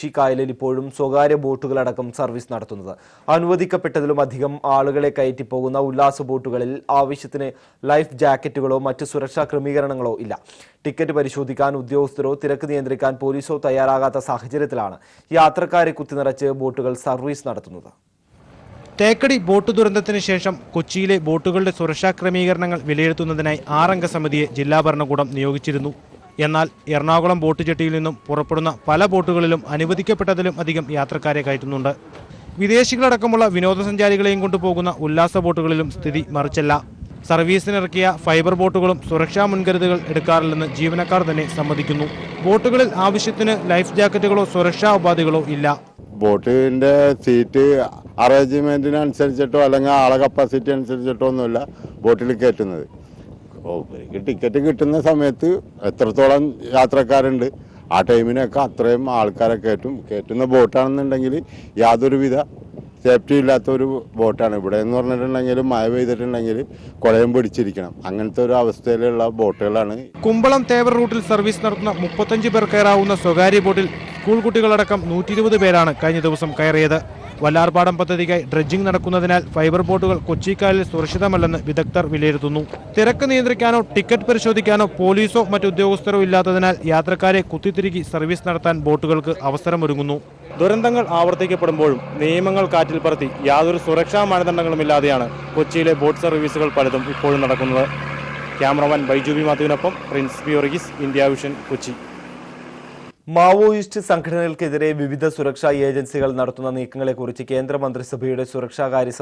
കൊച്ചി കായലിൽ ഇപ്പോഴും സ്വകാര്യ ബോട്ടുകളടക്കം സർവീസ് നടത്തുന്നത്. അനുവദിക്കപ്പെട്ടതിലും അധികം ആളുകളെ കയറ്റിപ്പോകുന്ന ഉല്ലാസ ബോട്ടുകളിൽ ആവശ്യത്തിന് ലൈഫ് ജാക്കറ്റുകളോ മറ്റ് സുരക്ഷാ ക്രമീകരണങ്ങളോ ഇല്ല. ടിക്കറ്റ് പരിശോധിക്കാൻ ഉദ്യോഗസ്ഥരോ തിരക്ക് നിയന്ത്രിക്കാൻ പോലീസോ തയ്യാറാകാത്ത സാഹചര്യത്തിലാണ് യാത്രക്കാരെ കുത്തിനിറച്ച് ബോട്ടുകൾ സർവീസ് നടത്തുന്നത്. തേക്കടി ബോട്ട് ദുരന്തത്തിന് ശേഷം കൊച്ചിയിലെ ബോട്ടുകളുടെ സുരക്ഷാ ക്രമീകരണങ്ങൾ വിലയിരുത്തുന്നതിനായി 6 അംഗ സമിതിയെ ജില്ലാ ഭരണകൂടം നിയോഗിച്ചിരുന്നു. എന്നാൽ എറണാകുളം ബോട്ട് ജെട്ടിയിൽ നിന്നും പുറപ്പെടുന്ന പല ബോട്ടുകളിലും അനുവദിക്കപ്പെട്ടതിലും അധികം യാത്രക്കാരെ കയറ്റുന്നുണ്ട്. വിദേശികളടക്കമുള്ള വിനോദസഞ്ചാരികളെയും കൊണ്ടുപോകുന്ന ഉല്ലാസ ബോട്ടുകളിലും സ്ഥിതി മറിച്ചല്ല. സർവീസിനിറക്കിയ ഫൈബർ ബോട്ടുകളും സുരക്ഷാ മുൻകരുതലുകൾ എടുക്കാറില്ലെന്ന് ജീവനക്കാർ തന്നെ സമ്മതിക്കുന്നു. ബോട്ടുകളിൽ ആവശ്യത്തിന് ലൈഫ് ജാക്കറ്റുകളോ സുരക്ഷാ ഉപാധികളോ ഇല്ല. ബോട്ടിന്റെ സീറ്റ് അറേഞ്ച്മെന്റിനനുസരിച്ചിട്ടോ അല്ലെങ്കിൽ ആളെ കപ്പാസിറ്റി അനുസരിച്ചിട്ടോ ഒന്നുമില്ല ബോട്ടിൽ കയറ്റുന്നത്. ടിക്കറ്റ് കിട്ടുന്ന സമയത്ത് എത്രത്തോളം യാത്രക്കാരുണ്ട് ആ ടൈമിനൊക്കെ അത്രയും ആൾക്കാരെ കയറ്റുന്ന ബോട്ടാണെന്നുണ്ടെങ്കിൽ യാതൊരുവിധ സേഫ്റ്റി ഇല്ലാത്തൊരു ബോട്ടാണ്. ഇവിടെ എന്ന് പറഞ്ഞിട്ടുണ്ടെങ്കിൽ മഴ പെയ്തിട്ടുണ്ടെങ്കിൽ കുടയും പിടിച്ചിരിക്കണം, അങ്ങനത്തെ ഒരു അവസ്ഥയിലുള്ള ബോട്ടുകളാണ്. കുമ്പളം തേവർ റൂട്ടിൽ സർവീസ് നടത്തുന്ന 35 പേർ കയറാവുന്ന സ്വകാര്യ ബോട്ടിൽ സ്കൂൾ കുട്ടികളടക്കം 120 പേരാണ് കഴിഞ്ഞ ദിവസം കയറിയത്. വല്ലാർപാടം പദ്ധതിക്കായി ഡ്രഡ്ജിംഗ് നടക്കുന്നതിനാൽ ഫൈബർ ബോട്ടുകൾ കൊച്ചിക്കായലിൽ സുരക്ഷിതമല്ലെന്ന് വിദഗ്ധർ വിലയിരുത്തുന്നു. തിരക്ക് നിയന്ത്രിക്കാനോ ടിക്കറ്റ് പരിശോധിക്കാനോ പോലീസോ മറ്റു ഉദ്യോഗസ്ഥരോ ഇല്ലാത്തതിനാൽ യാത്രക്കാരെ കുത്തിത്തിരുകി സർവീസ് നടത്താൻ ബോട്ടുകൾക്ക് അവസരമൊരുങ്ങുന്നു. ദുരന്തങ്ങൾ ആവർത്തിക്കപ്പെടുമ്പോഴും നിയമങ്ങൾ കാറ്റിൽ പറത്തി യാതൊരു സുരക്ഷാ മാനദണ്ഡങ്ങളുമില്ലാതെയാണ് കൊച്ചിയിലെ ബോട്ട് സർവീസുകൾ പലതും ഇപ്പോഴും നടക്കുന്നത്. ക്യാമറമാൻ ബൈജു ബി മാത്യുവിനൊപ്പം പ്രിൻസ് ബി ഒറിഗിസ്, ഇന്ത്യ വിഷൻ, കൊച്ചി. മാവോയിസ്റ്റ് സംഘടനകൾക്കെതിരെ വിവിധ സുരക്ഷാ ഏജൻസികൾ നടത്തുന്ന നീക്കങ്ങളെക്കുറിച്ച് കേന്ദ്ര മന്ത്രിസഭയുടെ സുരക്ഷാകാര്യ